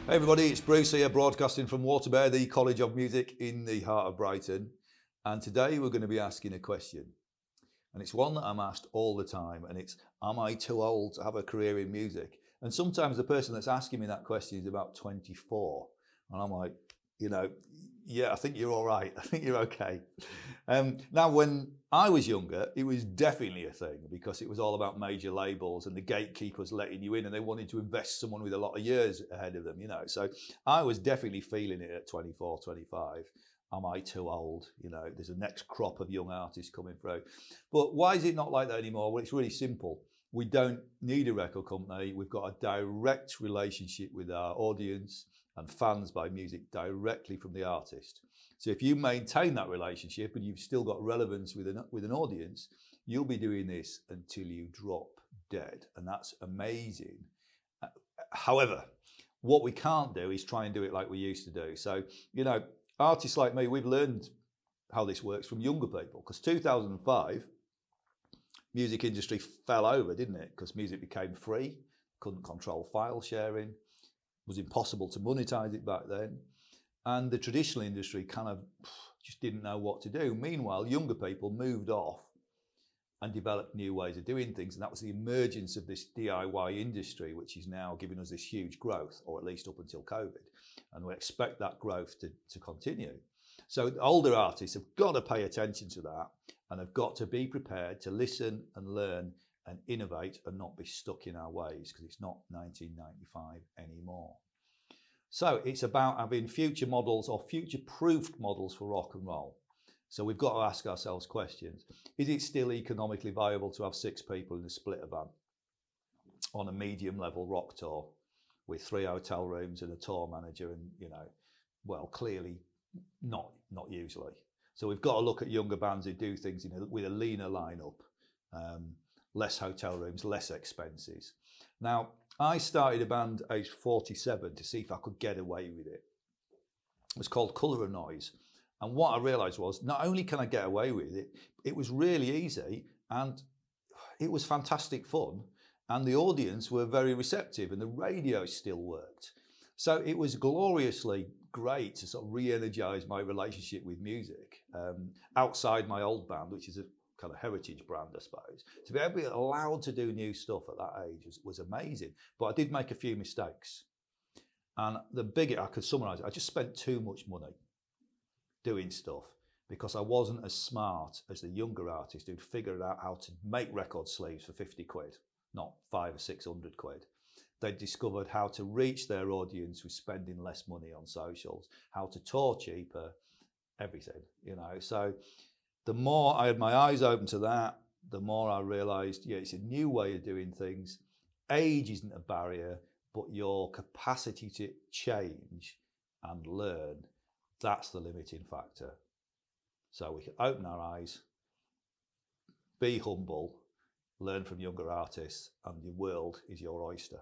Hey everybody, it's Bruce here, broadcasting from WaterBear, the College of Music in the heart of Brighton. And today we're going to be asking a question. And it's one that I'm asked all the time, and it's, am I too old to have a career in music? And sometimes the person that's asking me that question is about 24. And I'm like, yeah, I think you're all right. I think you're okay. Now, when I was younger, it was definitely a thing because it was all about major labels and the gatekeepers letting you in, and they wanted to invest someone with a lot of years ahead of them, So I was definitely feeling it at 24, 25. Am I too old? There's a next crop of young artists coming through. But why is it not like that anymore? Well, it's really simple. We don't need a record company. We've got a direct relationship with our audience and fans by music directly from the artist. So if you maintain that relationship and you've still got relevance with an audience, you'll be doing this until you drop dead. And that's amazing. However, what we can't do is try and do it like we used to do. So, artists like me, we've learned how this works from younger people, because 2005, music industry fell over, didn't it? Because music became free, couldn't control file sharing, was impossible to monetize it back then. And the traditional industry kind of just didn't know what to do. Meanwhile, younger people moved off and developed new ways of doing things. And that was the emergence of this DIY industry, which is now giving us this huge growth, or at least up until COVID. And we expect that growth to continue. So older artists have got to pay attention to that, and have got to be prepared to listen and learn and innovate and not be stuck in our ways, because it's not 1995 anymore. So it's about having future models or future-proofed models for rock and roll. So we've got to ask ourselves questions. Is it still economically viable to have 6 people in a splitter van on a medium level rock tour with 3 hotel rooms and a tour manager? And, well, clearly not usually. So we've got to look at younger bands who do things with a leaner lineup, less hotel rooms, less expenses. Now, I started a band aged 47 to see if I could get away with it. It was called Colour and Noise. And what I realised was, not only can I get away with it, it was really easy and it was fantastic fun. And the audience were very receptive and the radio still worked. So it was gloriously great to sort of re-energise my relationship with music outside my old band, which is a kind of heritage brand, I suppose. To be able to be allowed to do new stuff at that age was amazing. But I did make a few mistakes. And the bigger I could summarise it, I just spent too much money doing stuff because I wasn't as smart as the younger artists who'd figured out how to make record sleeves for 50 quid, not 500 or 600 quid. They'd discovered how to reach their audience with spending less money on socials, how to tour cheaper, everything, So the more I had my eyes open to that, the more I realised, it's a new way of doing things. Age isn't a barrier, but your capacity to change and learn, that's the limiting factor. So we can open our eyes, be humble, learn from younger artists, and the world is your oyster.